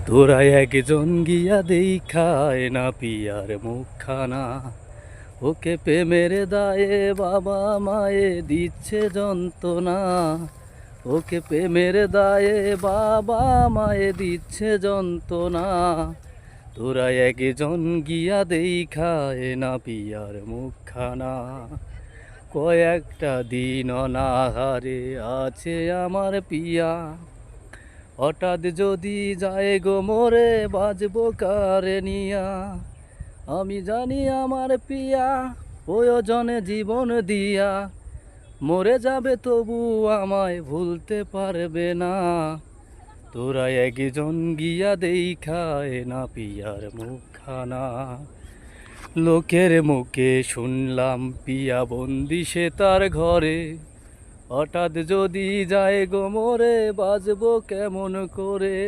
তোরা একজন গিয়া দেখায় না পিয়ার মুখখানা, ওকে প্রেমের দায়ে বাবা মায়ে দিচ্ছে যন্ত্রণা, ওকে প্রেমের দায়ে বাবা মায়ে দিচ্ছে যন্ত্রণা। তোরা একজন গিয়া দেখায় না পিয়ার মুখখানা, কয়েকটা দিন অনাহারে আছে আমার পিয়া, হঠাৎ যদি যায় গো মোরে বাজবো কারে নিয়া। আমি জানি আমার পিয়া প্রয়োজনে জীবন দিয়া মরে যাবে, তবু আমায় ভুলতে পারবে না। তোরা একজন গিয়া দেখায় না পিয়ার মুখখানা। লোকের মুখে শুনলাম পিয়া বন্দি সে তার ঘরে, হঠাৎ যদি যায় গো মোরে বাজবো কেমন করে।